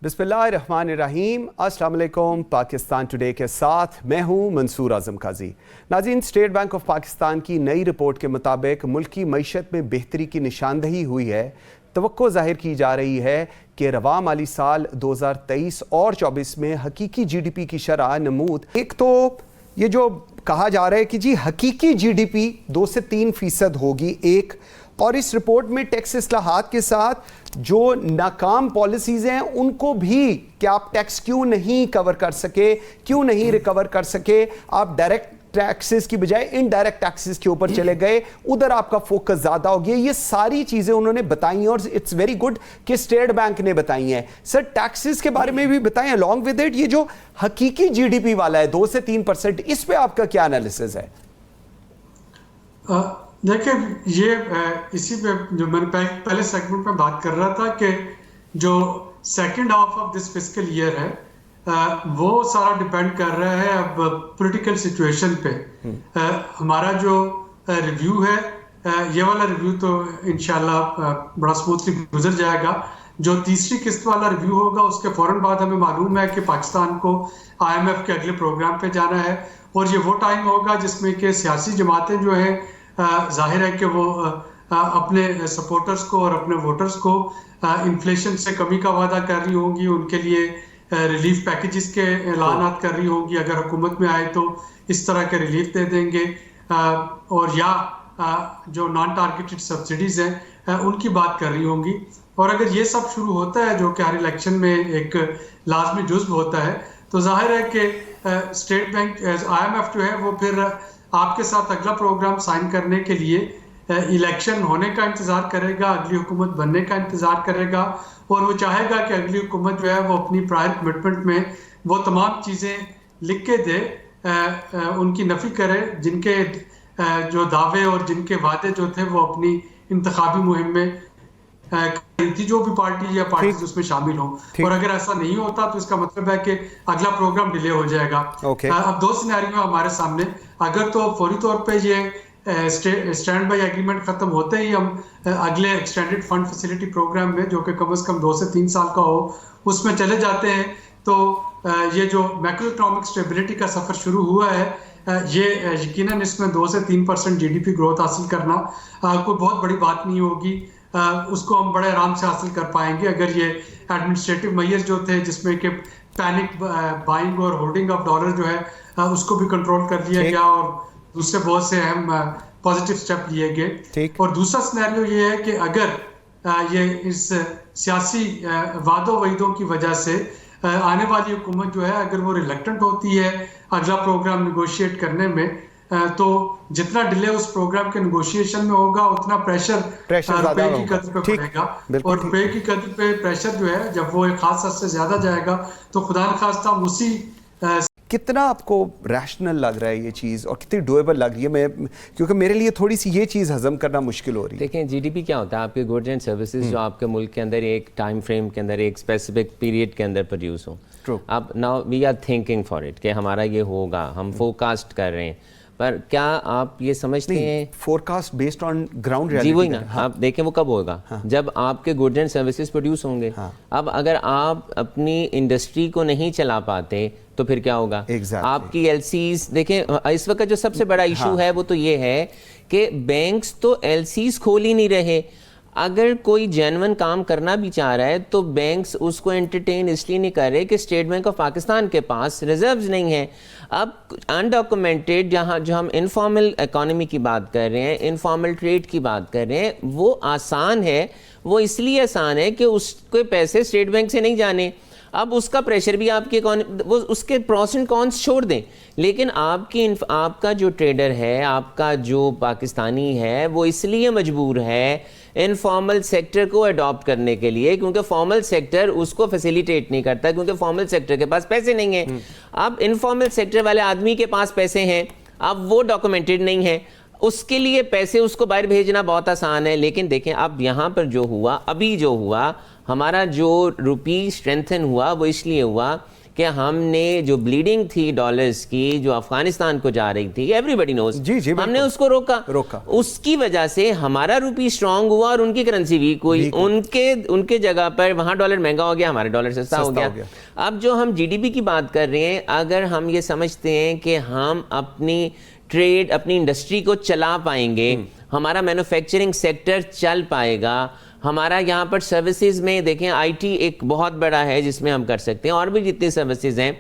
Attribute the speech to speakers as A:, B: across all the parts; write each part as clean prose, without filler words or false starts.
A: بسم اللہ الرحمن الرحیم، السلام علیکم۔ پاکستان ٹوڈے کے ساتھ میں ہوں منصور اعظم قاضی۔ ناظرین، اسٹیٹ بینک آف پاکستان کی نئی رپورٹ کے مطابق ملکی معیشت میں بہتری کی نشاندہی ہوئی ہے۔ توقع ظاہر کی جا رہی ہے کہ رواں مالی سال 2023 اور 24 میں حقیقی جی ڈی پی کی شرح نمود، ایک تو یہ جو کہا جا رہا ہے کہ جی حقیقی جی ڈی پی 2 سے 3% ہوگی ایک، اور اس رپورٹ میں ٹیکس اصلاحات کے ساتھ جو ناکام پالیسیز ہیں ان کو بھی کہ آپ ٹیکس کیوں نہیں کور کر سکے، کیوں نہیں ریکور کر سکے، آپ ڈائریکٹ ٹیکسز کی بجائے انڈائریکٹ ٹیکسز کے اوپر چلے گئے، ادھر آپ کا فوکس زیادہ ہو گیا۔ یہ ساری چیزیں انہوں نے بتائی ہیں اور اٹس ویری گڈ کہ اسٹیٹ بینک نے بتائی ہیں۔ سر، ٹیکسز کے بارے میں بھی بتائیں، along with it یہ جو حقیقی جی ڈی پی والا ہے 2 سے 3%، اس پہ آپ کا کیا انالیسز ہے؟
B: دیکھیں، یہ اسی پہ جو میں نے پہلے سیگمنٹ میں بات کر رہا تھا کہ جو second half of this fiscal year ہے وہ سارا ڈیپینڈ کر رہا ہے اب پولیٹیکل سچویشن پہ۔ ہمارا جو ریویو ہے، یہ والا ریویو تو انشاءاللہ بڑا سموتھلی گزر جائے گا۔ جو تیسری قسط والا ریویو ہوگا اس کے فوراً بعد ہمیں معلوم ہے کہ پاکستان کو آئی ایم ایف کے اگلے پروگرام پہ جانا ہے، اور یہ وہ ٹائم ہوگا جس میں کہ سیاسی جماعتیں جو ہیں ظاہر ہے کہ وہ اپنے سپورٹرز کو اور اپنے ووٹرز کو انفلیشن سے کمی کا وعدہ کر رہی ہوں گی، ان کے لیے ریلیف پیکیجز کے اعلانات کر رہی ہوں گی، اگر حکومت میں آئے تو اس طرح کے ریلیف دے دیں گے، اور یا جو نان ٹارگیٹڈ سبسڈیز ہیں ان کی بات کر رہی ہوں گی۔ اور اگر یہ سب شروع ہوتا ہے جو کہ ہر الیکشن میں ایک لازمی جزو ہوتا ہے، تو ظاہر ہے کہ State Bank I M F جو ہے وہ پھر آپ کے ساتھ اگلا پروگرام سائن کرنے کے لیے الیکشن ہونے کا انتظار کرے گا، اگلی حکومت بننے کا انتظار کرے گا، اور وہ چاہے گا کہ اگلی حکومت جو ہے وہ اپنی پرائر کمٹمنٹ میں وہ تمام چیزیں لکھ کے دے، ان کی نفی کرے جن کے جو دعوے اور جن کے وعدے جو تھے وہ اپنی انتخابی مہم میں تھی، جو بھی پارٹی یا پارٹیز اس میں شامل ہوں۔ اور اگر ایسا نہیں ہوتا تو اس کا مطلب ہے کہ اگلا پروگرام ڈیلے ہو جائے گا۔ اب 2 سینیریو ہمارے سامنے، اگر تو فوری طور پہ یہ اسٹینڈ بائی ایگریمنٹ ختم ہوتے ہی ہم اگلے ایکسٹینڈڈ فنڈ فیسلٹی پروگرام میں جو کہ کم از کم 2 سے 3 سال کا ہو اس میں چلے جاتے ہیں، تو یہ جو میکرو اکنامک اسٹیبلٹی کا سفر شروع ہوا ہے، یہ یقیناً اس میں 2 سے 3% جی ڈی پی گروتھ حاصل کرنا کوئی بہت بڑی بات نہیں ہوگی۔ اس کو ہم بڑے آرام سے حاصل کر پائیں گے اگر یہ ایڈمنسٹریٹو میئرز جو تھے جس میں کہ پینک بائنگ اور ہولڈنگ آف ڈالر جو ہے اس کو بھی کنٹرول کر لیا گیا، اور دوسرے بہت سے اہم پازیٹیو سٹیپ لیے گئے۔ اور دوسرا سینیریو یہ ہے کہ اگر یہ اس سیاسی وعدوں وعیدوں کی وجہ سے آنے والی حکومت جو ہے اگر وہ ریلیکٹنٹ ہوتی ہے اگلا پروگرام نیگوشیٹ کرنے میں، تو جتنا ڈیلے اس پروگرام کے نیگوشیشن میں ہوگا اتنا پریشر روپے کی قدر پہ پڑے گا، اور روپے کی قدر پہ پریشر جو ہے جب وہ ایک خاص حد سے زیادہ جائے گا تو خدا نخواستہ اسی
A: کتنا آپ کو ریشنل لگ رہا ہے یہ چیز، اور کتنی ڈویبل لگ رہی ہے؟ میں کیونکہ میرے لیے تھوڑی سی یہ چیز ہضم کرنا مشکل ہو رہی ہے۔
C: دیکھیں، جی ڈی پی کیا ہوتا ہے؟ آپ کے گوڈز اینڈ سروسز جو آپ کے ملک کے اندر ایک ٹائم فریم کے اندر ایک اسپیسیفک پیریڈ کے اندر پروڈیوس ہوں۔ اب now we are thinking for it کہ ہمارا یہ ہوگا، ہم فورکاسٹ کر رہے ہیں، پر کیا آپ یہ سمجھتے ہیں
A: forecast based on ground reality?
C: جی وہی نا، آپ دیکھیں وہ کب ہوگا جب آپ کے گوڈز اینڈ سروسز پروڈیوس ہوں گے۔ اب اگر آپ اپنی انڈسٹری کو نہیں چلا پاتے تو پھر کیا ہوگا؟ آپ کی ایل سیز دیکھیں، اس وقت جو سب سے بڑا ایشو ہے وہ تو یہ ہے کہ بینکس تو ایل سیز کھول ہی نہیں رہے۔ اگر کوئی جینون کام کرنا بھی چاہ رہا ہے تو بینکس اس کو انٹرٹین اس لیے نہیں کر رہے کہ اسٹیٹ بینک آف پاکستان کے پاس ریزروز نہیں ہیں۔ اب انڈاکومنٹڈ جہاں جو ہم انفارمل اکانومی کی بات کر رہے ہیں، انفارمل ٹریڈ کی بات کر رہے ہیں، وہ آسان ہے۔ وہ اس لیے آسان ہے کہ اس کے پیسے اسٹیٹ بینک سے نہیں جانے۔ اب اس کا پریشر بھی آپ کی وہ اس کے پروس اینڈ کونس چھوڑ دیں، لیکن آپ کا جو ٹریڈر ہے، آپ کا جو پاکستانی ہے، وہ اس لیے مجبور ہے انفارمل سیکٹر کو اڈاپٹ کرنے کے لیے کیونکہ فارمل سیکٹر اس کو فیسیلیٹیٹ نہیں کرتا، کیونکہ فارمل سیکٹر کے پاس پیسے نہیں ہیں۔ اب انفارمل سیکٹر والے آدمی کے پاس پیسے ہیں، اب وہ ڈاکومنٹڈ نہیں ہیں، اس کے لیے پیسے اس کو باہر بھیجنا بہت آسان ہے۔ لیکن دیکھیں اب یہاں پر جو ہوا، ابھی جو ہوا، ہمارا جو روپی اسٹرینتھن ہوا وہ اس لیے ہوا کہ ہم نے جو بلیڈنگ تھی ڈالرز کی جو افغانستان کو جا رہی تھی, ایوری بڈی نوز, ہم نے اس کو روکا. اس کی وجہ سے ہمارا روپی اسٹرانگ ہوا اور ان کی کرنسی ویک ہوئی. ان کے جگہ پر وہاں ڈالر مہنگا ہو گیا, ہمارا ڈالر سستا ہو گیا. اب جو ہم جی ڈی پی کی بات کر رہے ہیں, اگر ہم یہ سمجھتے ہیں کہ ہم اپنی ٹریڈ, اپنی انڈسٹری کو چلا پائیں گے, ہمارا مینوفیکچرنگ سیکٹر چل پائے گا, ہمارا یہاں پر سروسز میں دیکھیں آئی ٹی ایک بہت بڑا ہے جس میں ہم کر سکتے ہیں, اور بھی جتنی سروسز ہیں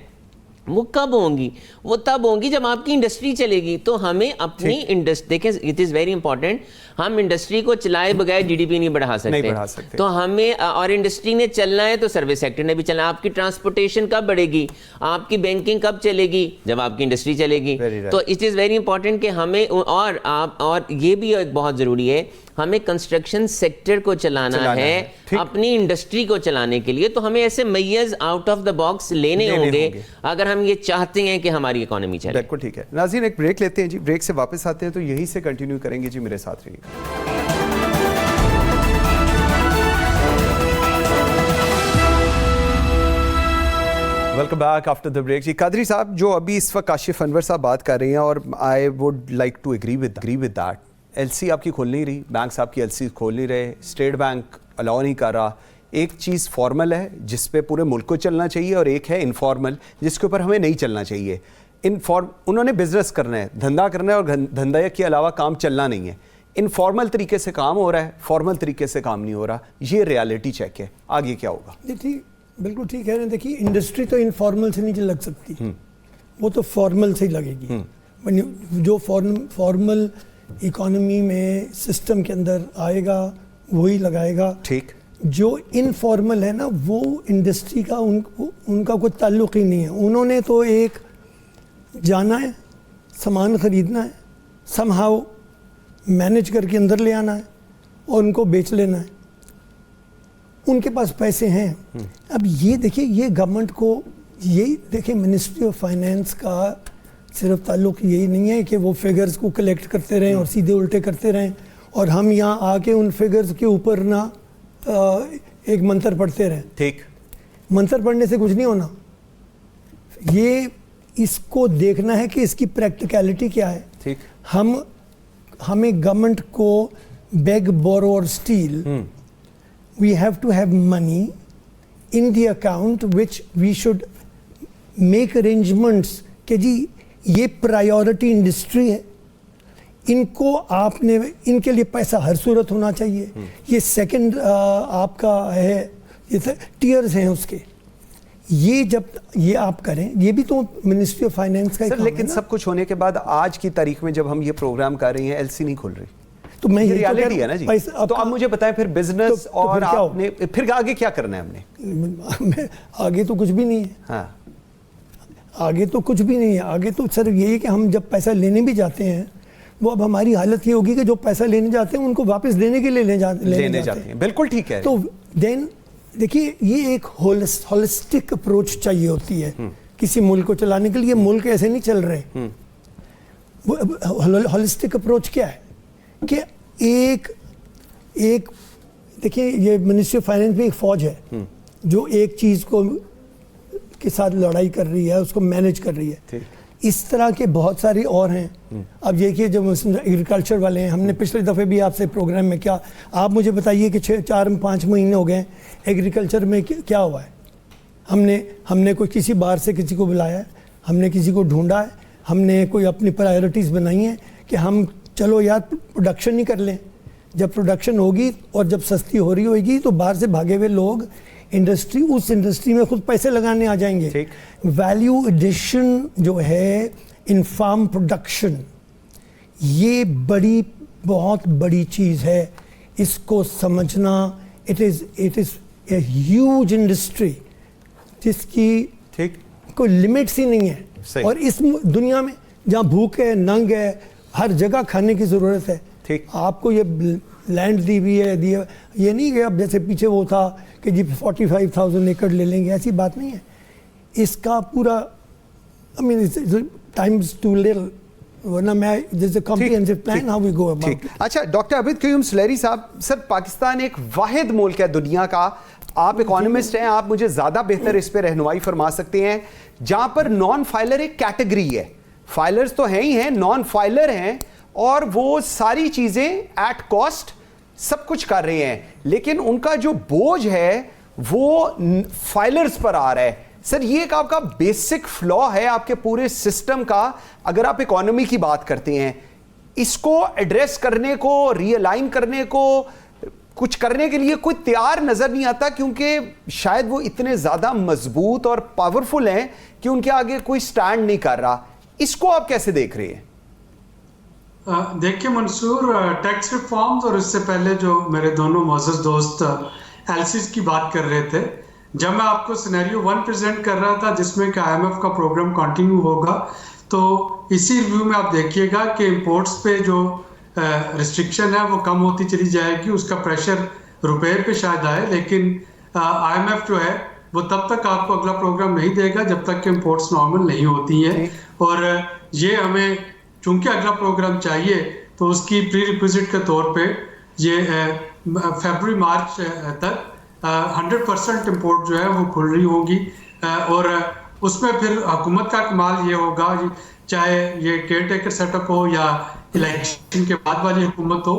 C: وہ کب ہوں گی, وہ تب ہوں گی جب آپ کی انڈسٹری چلے گی. تو ہمیں اپنی انڈسٹری, دیکھیں اٹ از ویری امپورٹنٹ, ہم انڈسٹری کو چلائے بغیر جی ڈی پی نہیں بڑھا سکتے. تو ہمیں, اور انڈسٹری نے چلنا ہے تو سروس سیکٹر نے بھی چلنا ہے. آپ کی ٹرانسپورٹیشن کب بڑھے گی, آپ کی بینکنگ کب چلے گی, جب آپ کی انڈسٹری چلے گی. تو اٹ از ویری امپورٹنٹ کہ ہمیں, اور یہ بھی بہت ضروری ہے, ہمیں کنسٹرکشن سیکٹر کو چلانا ہے اپنی انڈسٹری کو چلانے کے لیے. تو ہمیں ایسے میز آؤٹ آف دا باکس لینے ہوں گے اگر ہم یہ چاہتے ہیں کہ ہماری اکانومی چلے.
A: بالکل ٹھیک ہے. ناظرین ایک بریک لیتے ہیں جی, بریک سے واپس آتے ہیں تو یہی سے کنٹینیو کریں گے جی, میرے ساتھ رہیے. Welcome back after the break. جی قادری صاحب, جو ابھی اس وقت کاشف انور صاحب بات کر رہے ہیں, اور I would like to agree with that. L C آپ کی کھول نہیں رہی, بینکس آپ کی ایل سی کھول نہیں رہے, اسٹیٹ بینک الاؤ نہیں کر رہا. ایک چیز فارمل ہے جس پہ پورے ملک کو چلنا چاہیے, اور ایک ہے انفارمل جس کے اوپر ہمیں نہیں چلنا چاہیے. انہوں نے بزنس کرنا ہے, دھندا کرنا ہے, اور دھندا کے علاوہ کام چلنا نہیں ہے. انفارمل طریقے سے کام ہو رہا ہے, فارمل طریقے سے کام نہیں ہو رہا. یہ ریالٹی چیک ہے. آگے کیا ہوگا؟
D: دیکھیے بالکل ٹھیک ہے. دیکھیے انڈسٹری تو انفارمل سے نہیں لگ سکتی, وہ تو فارمل سے ہی لگے گی. جو فارمل اکانومی میں سسٹم کے اندر آئے گا وہی لگائے گا.
A: ٹھیک.
D: جو انفارمل ہے نا, وہ انڈسٹری کا ان کا کوئی تعلق ہی نہیں ہے. انہوں نے تو ایک جانا ہے, سامان خریدنا ہے, سم ہاؤ مینج کر کے اندر لے آنا ہے, اور ان کو بیچ لینا ہے. ان کے پاس پیسے ہیں. اب یہ دیکھیں, یہ گورنمنٹ کو, یہی دیکھیں منسٹری آف فائنینس کا صرف تعلق یہی نہیں ہے کہ وہ فگرز کو کلیکٹ کرتے رہیں اور سیدھے الٹے کرتے رہیں, اور ہم یہاں آ کے ان فگرز کے اوپر نہ ایک منتر پڑھتے رہیں.
A: ٹھیک.
D: منتر پڑھنے سے کچھ نہیں ہونا. یہ اس کو دیکھنا ہے کہ اس کی پریکٹیکلٹی کیا ہے.
A: ٹھیک.
D: ہمیں گورنمنٹ کو بیگ, بورو اور steel, we have to have money in the account which we should make arrangements کہ جی یہ پرائیورٹی انڈسٹری ہے, ان کو آپ نے, ان کے لیے پیسہ ہر صورت ہونا چاہیے. یہ سیکنڈ آپ کا ہے, یہ ٹیئرز ہیں اس کے. یہ جب یہ آپ کریں, یہ بھی تو منسٹری آف فائنینس کا.
A: لیکن سب کچھ ہونے کے بعد آج کی تاریخ میں جب ہم یہ پروگرام کر رہے ہیں, ایل سی نہیں کھل رہی.
D: تو میں
A: ریالٹی ہے نا جی. تو آپ مجھے بتائیں پھر بزنس اور آپ نے پھر آگے کیا کرنا ہے ہم نے؟
D: آگے تو کچھ بھی نہیں ہے.
A: ہاں,
D: آگے تو کچھ بھی نہیں ہے. آگے تو صرف یہی کہ ہم جب پیسہ لینے بھی جاتے ہیں, وہ اب ہماری حالت یہ ہوگی کہ جو پیسہ لینے جاتے ہیں ان کو واپس دینے کے لیے لینے جاتے ہیں.
A: بالکل ٹھیک ہے.
D: تو دین دیکھیے, یہ ایک ہولسٹک اپروچ چاہیے ہوتی ہے کسی ملک کو چلانے کے لیے. ملک ایسے نہیں چل رہے. ہولسٹک اپروچ کیا ہے کہ ایک دیکھیں, یہ منسٹری آف فائنینس میں ایک فوج ہے جو ایک چیز کو کے ساتھ لڑائی کر رہی ہے, اس کو مینیج کر رہی ہے. اس طرح کے بہت ساری اور ہیں. اب یہ کہ جو ایگریکلچر والے ہیں, ہم نے پچھلے دفعے بھی آپ سے پروگرام میں کیا, آپ مجھے بتائیے کہ 4-5 مہینے ہو گئے ایگریکلچر میں کیا ہوا ہے. ہم نے کوئی کسی باہر سے کسی کو بلایا ہے, ہم نے کسی کو ڈھونڈا ہے, ہم نے کوئی اپنی پرائیورٹیز بنائی ہیں کہ ہم چلو یار پروڈکشن ہی کر لیں. جب پروڈکشن ہوگی اور جب سستی ہو رہی ہوگی تو باہر سے بھاگے ہوئے لوگ اس انڈسٹری میں خود پیسے لگانے آ جائیں گے. ویلیو ایڈیشن جو ہے ان فارم پروڈکشن, یہ بہت بڑی چیز ہے. اس کو سمجھنا, it is a huge industry جس کی کوئی لیمٹس ہی نہیں ہے. اور اس دنیا میں جہاں بھوک ہے, ننگ ہے, ہر جگہ کھانے کی ضرورت ہے. آپ کو یہ لینڈ دی ہوئی ہے, یہ نہیں کہ اب جیسے پیچھے وہ تھا کہ جی 45,000 ایکڑ لے لیں گے, ایسی بات نہیں ہے. اس کا پورا ٹائمز ٹو لٹل, ورنہ میں جیسے comprehensive plan how we go about.
A: اچھا ڈاکٹر عابد قیوم سلیری صاحب, سر پاکستان ایک واحد ملک ہے دنیا کا آپ اکانومسٹ ہیں, آپ مجھے زیادہ بہتر اس پہ رہنمائی فرما سکتے ہیں. جہاں پر نان فائلر ایک کیٹیگری ہے, فائلرز تو ہیں ہی ہیں, نان فائلر ہیں, اور وہ ساری چیزیں ایٹ کاسٹ سب کچھ کر رہے ہیں, لیکن ان کا جو بوجھ ہے وہ فائلرز پر آ رہا ہے. سر یہ ایک آپ کا بیسک فلا ہے آپ کے پورے سسٹم کا. اگر آپ اکانومی کی بات کرتے ہیں, اس کو ایڈریس کرنے کو, ری الائن کرنے کو, کچھ کرنے کے لیے کوئی تیار نظر نہیں آتا, کیونکہ شاید وہ اتنے زیادہ مضبوط اور پاورفل ہیں کہ ان کے آگے کوئی سٹینڈ نہیں کر رہا. اس کو آپ کیسے دیکھ رہے ہیں؟
B: دیکھیے منصور, ٹیکس ریفارمز اور اس سے پہلے جو میرے دونوں معزز دوست ایلسیز کی بات کر رہے تھے, جب میں آپ کو سینیریو 1 پریزنٹ کر رہا تھا جس میں کہ آئی ایم ایف کا پروگرام کنٹینیو ہوگا, تو اسی ریویو میں آپ دیکھیے گا کہ امپورٹس پہ جو ریسٹرکشن ہے وہ کم ہوتی چلی جائے گی, اس کا پریشر روپے پہ شاید آئے, لیکن آئی ایم ایف جو ہے وہ تب تک آپ کو اگلا پروگرام نہیں دے گا جب تک کہ امپورٹس نارمل نہیں ہوتی ہیں. اور یہ ہمیں چونکہ اگلا پروگرام چاہیے تو اس کی پری ریکویزٹ کے طور پہ یہ فیبروری مارچ تک 100% امپورٹ جو ہے وہ کھل رہی ہوگی, اور اس میں پھر حکومت کا کمال یہ ہوگا, چاہے یہ کیئر ٹیکر سیٹ اپ ہو یا الیکشن کے بعد والی حکومت ہو,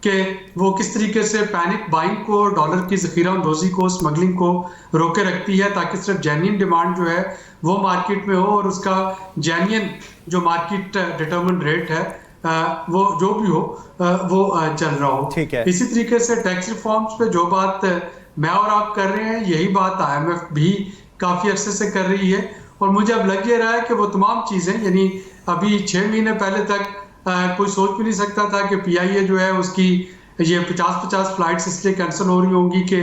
B: کہ وہ کس طریقے سے پینک بائنگ کو, ڈالر کی ذخیرہ اندوزی کو, اسمگلنگ کو روکے رکھتی ہے, تاکہ صرف جینین ڈیمانڈ جو ہے وہ مارکیٹ میں ہو اور اس کا جینین جو مارکیٹ ڈیٹرمنڈ ریٹ ہے وہ جو بھی ہو وہ چل رہا ہو. اسی طریقے سے ٹیکس ریفارمز پہ جو بات میں اور آپ کر رہے ہیں, یہی بات آئی ایم ایف بھی کافی عرصے سے کر رہی ہے, اور مجھے اب لگ یہ رہا ہے کہ وہ تمام چیزیں, یعنی ابھی 6 مہینے پہلے تک کوئی سوچ بھی نہیں سکتا تھا کہ پی آئی اے جو ہے اس کی یہ 50 فلائٹس اس لیے کینسل ہو رہی ہوں گی کہ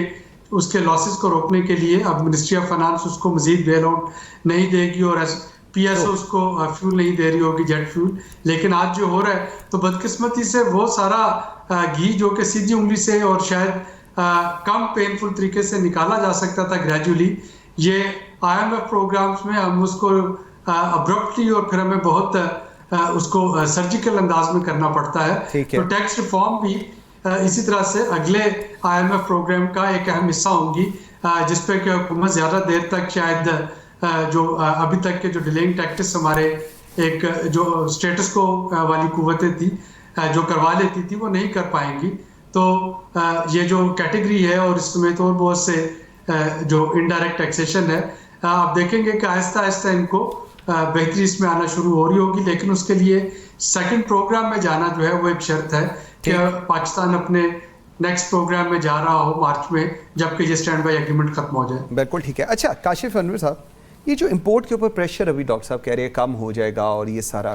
B: اس کے لاسز کو روکنے کے لیے اب منسٹری آف فائنانس اس کو مزید بیل آؤٹ نہیں دے گی, اور پی ایس او اس کو فیول نہیں دے رہی ہوگی, جیٹ فیول. لیکن آج جو ہو رہا ہے تو بدقسمتی سے وہ سارا گھی جو کہ سیدھی انگلی سے اور شاید کم پینفل طریقے سے نکالا جا سکتا تھا گریجولی, یہ آئی ایم ایف پروگرامز میں ہم اس کو ابرپٹلی اور پھر ہمیں بہت اس کو سرجیکل انداز میں کرنا پڑتا ہے. تو ٹیکس ریفارم بھی اسی طرح سے اگلے آئی ایم ایف پروگرام کا ایک اہم حصہ ہوں گی, جس پہ کہ حکومت زیادہ دیر تک شاید جو ابھی تک کے جو ڈیلینگ ٹیکٹس ہمارے ایک جو اسٹیٹس کو والی قوتیں تھی جو کروا لیتی تھی وہ نہیں کر پائیں گی. تو یہ جو کیٹیگری ہے اور اس میں تو بہت سے جو انڈائریکٹ ٹیکسیشن ہے, آپ دیکھیں گے کہ آہستہ آہستہ ان کو بہتری اس میں آنا شروع ہو رہی ہوگی, لیکن اس کے لیے سیکنڈ پروگرام میں جانا جو ہے وہ ایک شرط ہے کہ پاکستان اپنے نیکسٹ پروگرام میں جا رہا ہو مارچ میں, جبکہ یہ اسٹینڈ بائی ایگریمنٹ ختم ہو جائے.
A: بالکل ٹھیک ہے. اچھا کاشف انور صاحب, یہ جو امپورٹ کے اوپر پریشر ابھی ڈاکٹر صاحب کہہ رہے ہیں کم ہو جائے گا اور یہ سارا,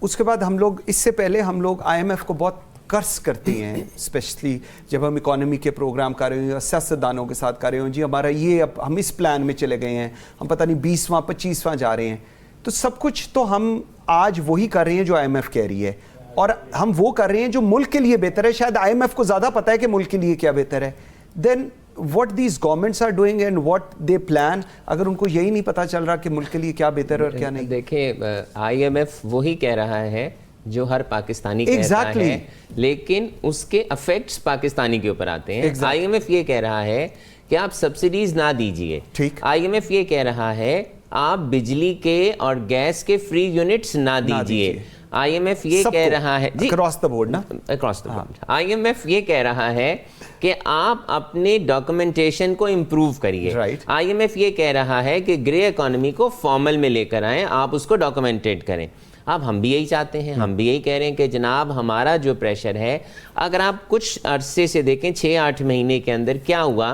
A: اس کے بعد ہم لوگ اس سے پہلے ہم لوگ آئی ایم ایف کو بہت قرض کرتے ہیں, اسپیشلی جب ہم اکانومی کے پروگرام کر رہے ہوں یا سیاستدانوں کے ساتھ کر رہے ہوں, جی ہمارا یہ اب ہم اس پلان میں چلے گئے ہیں, ہم پتہ نہیں 20واں 25واں جا رہے ہیں, تو سب کچھ تو ہم آج وہی کر رہے ہیں جو آئی ایم ایف کہہ رہی ہے, اور ہم وہ کر رہے ہیں جو ملک کے لیے بہتر ہے. شاید آئی ایم ایف کو زیادہ پتہ ہے کہ ملک کے لیے کیا بہتر ہے. دین what these governments are doing and what they plan, اگر ان کو یہی نہیں پتہ چل رہا کہ ملک کے لیے کیا بہتر ہے اور کیا نہیں.
C: دیکھیں آئی ایم ایف وہی کہہ رہا ہے جو ہر پاکستانی کہتا ہے, لیکن اس کے افیکٹس پاکستانی کے اوپر آتے ہیں. آئی ایم ایف یہ کہہ رہا ہے کہ آپ سبسڈیز نہ دیجئے. آئی ایم ایف یہ کہہ رہا ہے آپ بجلی کے اور گیس کے فری یونٹس نہ دیجئے. آئی ایم ایف یہ کہہ رہا ہے جی
A: اکراس دا بورڈ نا,
C: across the board. I M F یہ کہہ رہا ہے کہ آپ اپنے ڈاکومنٹیشن کو امپروو کریے. آئی ایم ایف یہ کہہ رہا ہے کہ گرے اکانومی کو فارمل میں لے کر آئیں, آپ اس کو ڈاکومنٹیٹ کریں. اب ہم بھی یہی چاہتے ہیں, ہم بھی یہی کہہ رہے ہیں کہ جناب ہمارا جو پریشر ہے, اگر آپ کچھ عرصے سے دیکھیں 6-8 مہینے کے اندر کیا ہوا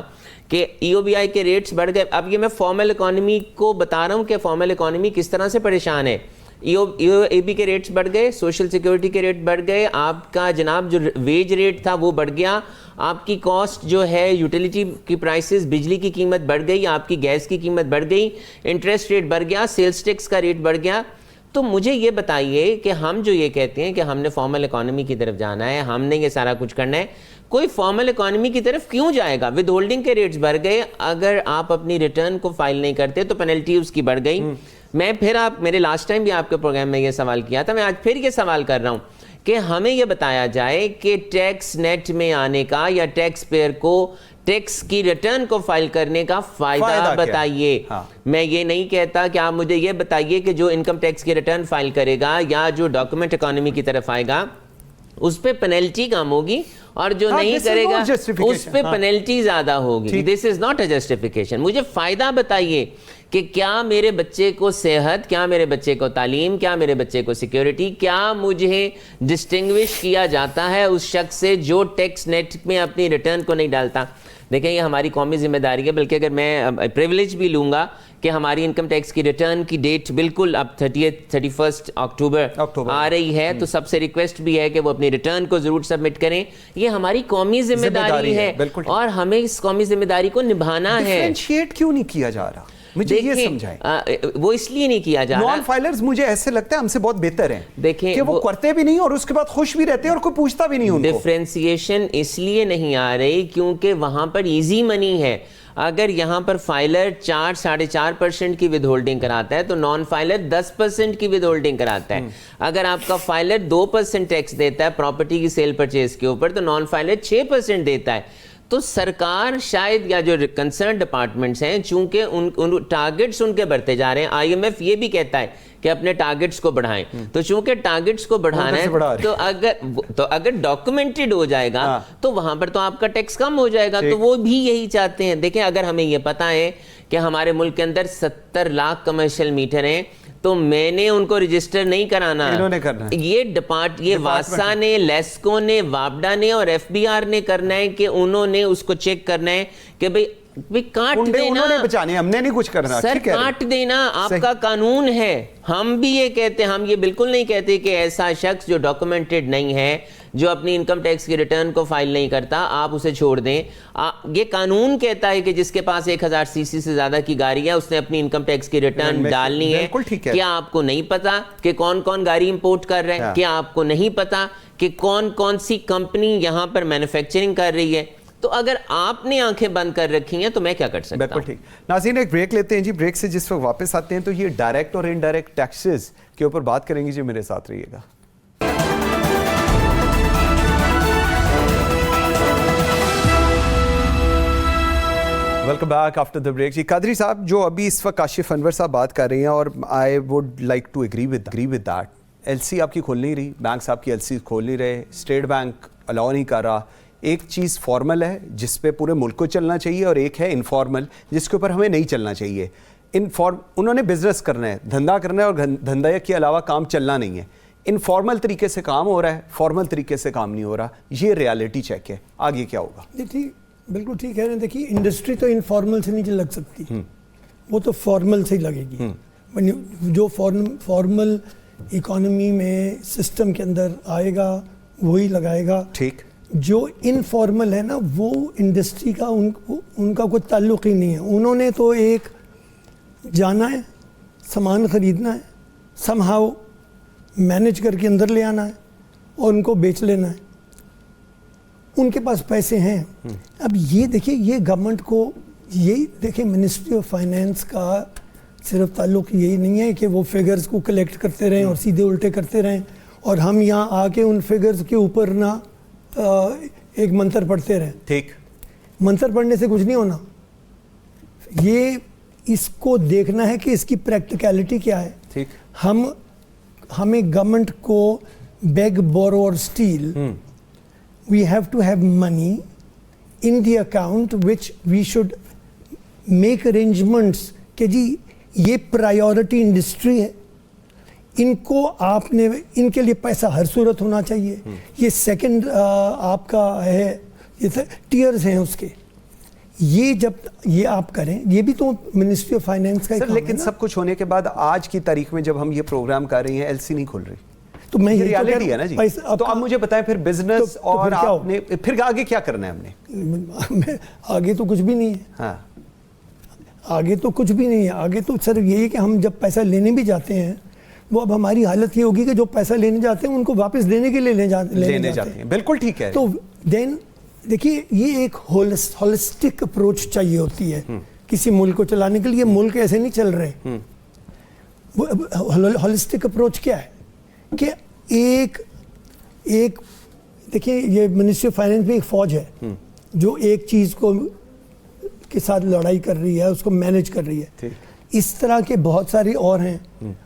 C: کہ ای او بی آئی کے ریٹس بڑھ گئے. اب یہ میں فارمل اکانومی کو بتا رہا ہوں کہ فارمل اکانومی کس طرح سے پریشان ہے. ای او اے بی کے ریٹس بڑھ گئے, سوشل سیکیورٹی کے ریٹ بڑھ گئے, آپ کا جناب جو ویج ریٹ تھا وہ بڑھ گیا, آپ کی کاسٹ جو ہے یوٹیلیٹی کی پرائسز, بجلی کی قیمت بڑھ گئی, آپ کی گیس کی قیمت بڑھ گئی, انٹرسٹ ریٹ بڑھ گیا, سیلز ٹیکس کا ریٹ بڑھ گیا. تو مجھے یہ بتائیے کہ ہم جو یہ کہتے ہیں کہ ہم نے فارمل اکانومی کی طرف جانا ہے, ہم نے یہ سارا کچھ کرنا ہے, کوئی فارمل اکانومی کی طرف کیوں جائے گا؟ ود ہولڈنگ کے ریٹس بڑھ گئے, اگر آپ اپنی ریٹرن کو فائل نہیں کرتے تو پینلٹی اس کی بڑھ گئی. میں پھر میرے لاسٹ ٹائم بھی آپ کے پروگرام میں یہ سوال کیا تھا, میں آج پھر یہ سوال کر رہا ہوں کہ ہمیں یہ بتایا جائے کہ ٹیکس نیٹ میں آنے کا یا ٹیکس پیئر کو ٹیکس کی ریٹرن کو فائل کرنے کا فائدہ بتائیے. میں یہ نہیں کہتا کہ آپ مجھے یہ بتائیے کہ جو انکم ٹیکس کی ریٹرن فائل کرے گا یا جو ڈاکومنٹ اکانومی کی طرف آئے گا اس پہ پینلٹی کم ہوگی اور جو نہیں کرے گا اس پہ پینلٹی زیادہ ہوگی. دس از ناٹ اے جسٹیفیکیشن. مجھے فائدہ بتائیے کہ کیا میرے بچے کو صحت, کیا میرے بچے کو تعلیم, کیا میرے بچے کو سیکیورٹی, کیا مجھے ڈسٹنگوش کیا جاتا ہے اس شخص سے جو ٹیکس نیٹ میں اپنی ریٹرن کو نہیں ڈالتا. دیکھیں یہ ہماری قومی ذمہ داری ہے, بلکہ اگر میں پریولیج بھی لوں گا کہ ہماری انکم ٹیکس کی ریٹرن کی ڈیٹ بالکل اب 31 اکتوبر آ رہی ہے, تو سب سے ریکویسٹ بھی ہے کہ وہ اپنی ریٹرن کو ضرور سبمٹ کریں. یہ ہماری قومی ذمہ داری ہے اور ہمیں اس قومی ذمہ داری کو نبھانا ہے.
A: ڈیفرینشیٹ کیوں نہیں کیا جا رہا؟ مجھے یہ سمجھائیں.
C: وہ اس لیے نہیں کیا جا رہا.
A: نان فائلرز مجھے ایسے لگتا ہے ہم سے بہت بہتر ہیں, دیکھیں کہ وہ کرتے بھی نہیں اور اس کے بعد خوش بھی رہتے ہیں اور کوئی پوچھتا بھی نہیں ان کو.
C: ڈیفرینسیشن اس لیے نہیں آ رہی کیونکہ وہاں پر ایزی منی ہے. اگر یہاں پر فائلر 4-4.5% کی ود ہولڈنگ کراتا ہے تو نان فائلر 10% کی ود ہولڈنگ کراتا ہے. اگر آپ کا فائلر 2% ٹیکس دیتا ہے پراپرٹی کی سیل پرچیز کے اوپر تو نان فائلر 6% دیتا ہے. تو سرکار شاید یا جو کنسرن ڈپارٹمنٹس ہیں چونکہ ان ٹارگٹس ان کے بڑھتے جا رہے ہیں, آئی ایم ایف یہ بھی کہتا ہے کہ اپنے ٹارگٹس کو بڑھائیں, تو چونکہ ٹارگٹس کو بڑھانا ہے تو اگر ڈاکومنٹڈ ہو جائے گا تو وہاں پر تو آپ کا ٹیکس کم ہو جائے گا. تو وہ بھی یہی چاہتے ہیں. دیکھیں اگر ہمیں یہ پتا ہے کہ ہمارے ملک کے اندر 70 لاکھ کمرشل میٹر ہیں تو میں نے ان کو رجسٹر نہیں کرانا, یہ واسا نے, لیسکو نے, وابڈا نے اور ایف بی آر نے کرنا ہے کہ انہوں نے اس کو چیک کرنا ہے کہ بھئی کاٹ دینا,
A: ہم نے نہیں کچھ کرنا
C: سر, کاٹ دینا آپ کا قانون ہے. ہم بھی یہ کہتے ہیں, ہم یہ بالکل نہیں کہتے کہ ایسا شخص جو ڈاکومنٹڈ نہیں ہے, جو اپنی انکم ٹیکس کی ریٹرن کو فائل نہیں کرتا, آپ اسے چھوڑ دیں. یہ قانون کہتا ہے کہ جس کے پاس 1000 cc سے زیادہ کی گاڑی ہے اس نے اپنی انکم ٹیکس کی ریٹرن ڈالنی ہے. کیا آپ کو نہیں پتا کہ کون کون گاڑی امپورٹ کر رہا ہے؟ کیا آپ کو نہیں پتا کہ کون کون سی کمپنی یہاں پر مینوفیکچرنگ کر رہی ہے؟ تو اگر آپ نے آنکھیں بند کر رکھی ہیں تو میں کیا کر سکتا ہوں؟
A: ناظرین ایک بریک لیتے ہیں جی. بریک سے جس وقت واپس آتے ہیں تو یہ ڈائریکٹ اور انڈائریکٹ ٹیکسز کے اوپر بات کریں گے جی. میرے ساتھ رہیے گا. Welcome back after the break. جی قادری صاحب, جو ابھی اس وقت کاشف انور صاحب بات کر رہے ہیں اور I would like to agree with that. L C آپ کی کھول نہیں رہی, بینکس آپ کی ایل سی کھول نہیں رہے, اسٹیٹ بینک الاؤ نہیں کر رہا. ایک چیز فارمل ہے جس پہ پورے ملک کو چلنا چاہیے اور ایک ہے انفارمل جس کے اوپر ہمیں نہیں چلنا چاہیے. انہوں نے بزنس کرنا ہے, دھندا کرنا ہے اور دھندا کے علاوہ کام چلنا نہیں ہے. انفارمل طریقے سے کام ہو رہا ہے, فارمل طریقے سے کام نہیں ہو رہا. یہ ریالٹی چیک ہے. آگے کیا ہوگا؟
D: بالکل ٹھیک ہے. دیکھیے انڈسٹری تو انفارمل سے نہیں لگ سکتی, وہ تو فارمل سے ہی لگے گی. جو فارمل اکانومی میں سسٹم کے اندر آئے گا وہی لگائے گا. ٹھیک. جو انفارمل ہے نا وہ انڈسٹری کا ان کا کوئی تعلق ہی نہیں ہے. انہوں نے تو ایک جانا ہے, سامان خریدنا ہے, سم ہاؤ مینج کر کے اندر لے آنا ہے اور ان کو بیچ لینا ہے. ان کے پاس پیسے ہیں. اب یہ دیکھیں, یہ گورنمنٹ کو یہی دیکھیں, منسٹری آف فائنینس کا صرف تعلق یہی نہیں ہے کہ وہ فگرز کو کلیکٹ کرتے رہیں اور سیدھے الٹے کرتے رہیں اور ہم یہاں آ کے ان فگرز کے اوپر نہ ایک منتر پڑھتے رہیں. ٹھیک. منتر پڑھنے سے کچھ نہیں ہونا. یہ اس کو دیکھنا ہے کہ اس کی پریکٹیکلٹی کیا ہے. ٹھیک. ہمیں گورنمنٹ کو بیگ بورو اور steel, we have to have money in the account which we should make arrangements کہ جی یہ پرائیورٹی انڈسٹری ہے, ان کو آپ نے ان کے لیے پیسہ ہر صورت ہونا چاہیے. یہ سیکنڈ آپ کا ہے, یہ ٹیئرز ہیں اس کے. یہ جب یہ آپ کریں, یہ بھی تو منسٹری آف فائنینس کا کام ہے.
A: لیکن سب کچھ ہونے کے بعد آج کی تاریخ میں جب ہم یہ پروگرام کر رہے ہیں ایل سی نہیں کھل رہی,
D: تو میں یہ
A: ریالٹی ہے نا جی. تو آپ مجھے بتائیں پھر بزنس اور آپ نے پھر آگے کیا کرنا ہے؟ ہم نے
D: آگے تو کچھ بھی نہیں ہے.
A: ہاں
D: آگے تو کچھ بھی نہیں ہے. آگے تو صرف یہی ہے کہ ہم جب پیسہ لینے بھی جاتے ہیں وہ اب ہماری حالت یہ ہوگی کہ جو پیسہ لینے جاتے ہیں ان کو واپس دینے کے لیے لینے جاتے ہیں.
A: بالکل ٹھیک ہے.
D: تو دین دیکھیے یہ ایک ہولسٹک اپروچ چاہیے ہوتی ہے کسی ملک کو چلانے کے لیے. ملک ایسے نہیں چل رہے. ہولسٹک اپروچ کیا ہے کہ ایک دیکھیں, یہ منسٹری آف فائنینس میں ایک فوج ہے, جو ایک چیز کو کے ساتھ لڑائی کر رہی ہے اس کو مینیج کر رہی ہے. اس طرح کے بہت ساری اور ہیں.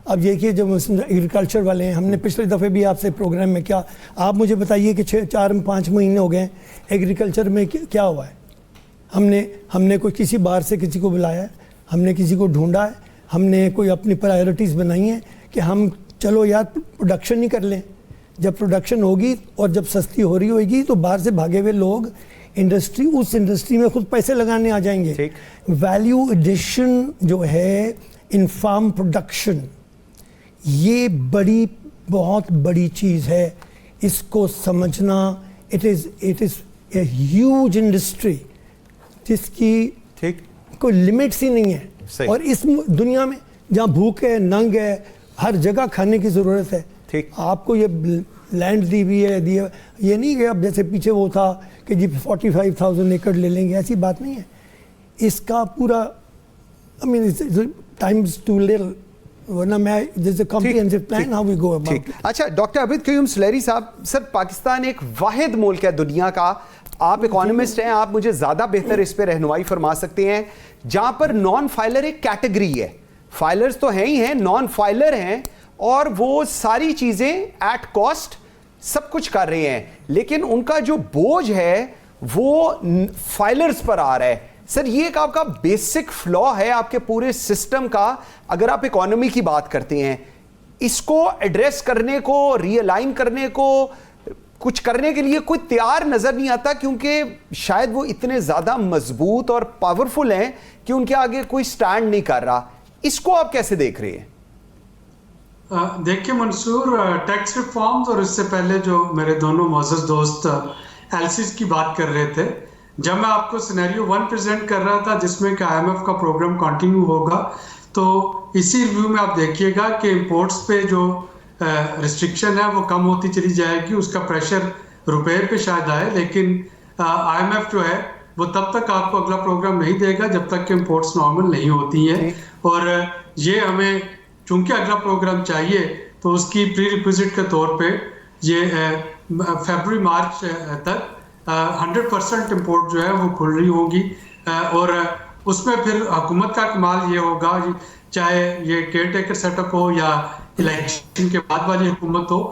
D: اب دیکھیے جو ایگریکلچر والے ہیں, ہم نے پچھلے دفعے بھی آپ سے پروگرام میں کیا, آپ مجھے بتائیے کہ 4-5 مہینے ہو گئے ایگریکلچر میں کیا ہوا ہے. ہم نے کوئی کسی باہر سے کسی کو بلایا ہے, ہم نے کسی کو ڈھونڈا ہے, ہم نے کوئی اپنی پرائیورٹیز بنائی ہیں کہ ہم چلو یار پروڈکشن ہی کر لیں. جب پروڈکشن ہوگی اور جب سستی ہو رہی ہوئے گی تو باہر سے بھاگے ہوئے لوگ اس انڈسٹری میں خود پیسے لگانے آ جائیں گے. ویلیو ایڈیشن جو ہے ان فارم پروڈکشن, یہ بہت بڑی چیز ہے. اس کو سمجھنا, it is a huge industry جس کی کوئی لیمٹس ہی نہیں ہے. اور اس دنیا میں جہاں بھوک ہے, ننگ ہے, ہر جگہ کھانے کی ضرورت ہے. آپ کو یہ لینڈ دی ہوئی ہے, یہ نہیں کہ اب جیسے پیچھے وہ تھا کہ جی 45,000 ایکڑ لے لیں گے, ایسی بات نہیں ہے. اس کا پورا ٹائمز ٹو لٹل, ورنہ میں جیسے comprehensive plan how we go about.
A: اچھا ڈاکٹر عابد قیوم سلیری صاحب, سر پاکستان ایک واحد ملک ہے دنیا کا, آپ اکانومسٹ ہیں, آپ مجھے زیادہ بہتر اس پہ رہنمائی فرما سکتے ہیں, جہاں پر نان فائلر ایک کیٹیگری ہے. فائلرز تو ہیں ہی ہیں, نان فائلر ہیں, اور وہ ساری چیزیں ایٹ کاسٹ سب کچھ کر رہے ہیں, لیکن ان کا جو بوجھ ہے وہ فائلرز پر آ رہا ہے. سر یہ ایک آپ کا بیسک فلا ہے آپ کے پورے سسٹم کا. اگر آپ اکانومی کی بات کرتے ہیں, اس کو ایڈریس کرنے کو, ری الائن کرنے کو, کچھ کرنے کے لیے کوئی تیار نظر نہیں آتا, کیونکہ شاید وہ اتنے زیادہ مضبوط اور پاورفل ہیں کہ ان کے آگے کوئی سٹینڈ نہیں کر رہا. اس کو آپ کیسے دیکھ رہے ہیں؟
B: دیکھیں منصور, ٹیکس ریفارمز اور اس سے پہلے جو میرے دونوں معزز دوست ایلسیز کی بات کر رہے تھے, جب میں آپ کو سینیریو 1 پریزنٹ کر رہا تھا جس میں کہ IMF کا پروگرام کنٹینیو ہوگا, تو اسی ریویو میں آپ دیکھیے گا کہ امپورٹس پہ جو ریسٹرکشن ہے وہ کم ہوتی چلی جائے گی. اس کا پریشر روپے پہ شاید آئے, لیکن IMF جو ہے وہ تب تک آپ کو اگلا پروگرام نہیں دے گا جب تک کہ امپورٹس نارمل نہیں ہوتی ہیں. اور یہ ہمیں چونکہ اگلا پروگرام چاہیے تو اس کی پری ریکویزٹ کے طور پہ یہ فیبروری مارچ تک 100% امپورٹ جو ہے وہ کھل رہی ہوگی. اور اس میں پھر حکومت کا کمال یہ ہوگا, چاہے یہ کیئر ٹیکر سیٹ اپ ہو یا الیکشن کے بعد والی حکومت ہو,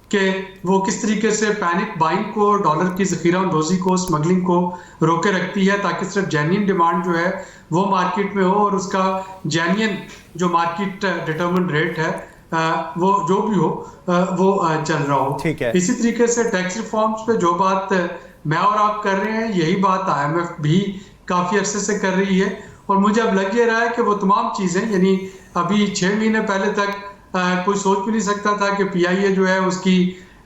B: کہ وہ کس طریقے سے پینک بائنگ کو, ڈالر کی ذخیرہ اندوزی کو, اسمگلنگ کو روکے رکھتی ہے, تاکہ صرف جینین ڈیمانڈ جو ہے وہ مارکیٹ میں ہو اور اس کا جینین جو مارکیٹ ڈیٹرمنڈ ریٹ ہے وہ جو بھی ہو وہ چل رہا ہو. اسی طریقے سے ٹیکس ریفارمز پہ جو بات میں اور آپ کر رہے ہیں, یہی بات IMF بھی کافی عرصے سے کر رہی ہے. اور مجھے اب لگ یہ رہا ہے کہ وہ تمام چیزیں, یعنی ابھی 6 مہینے پہلے تک کوئی سوچ بھی نہیں سکتا تھا کہ PIA جو ہے اس کی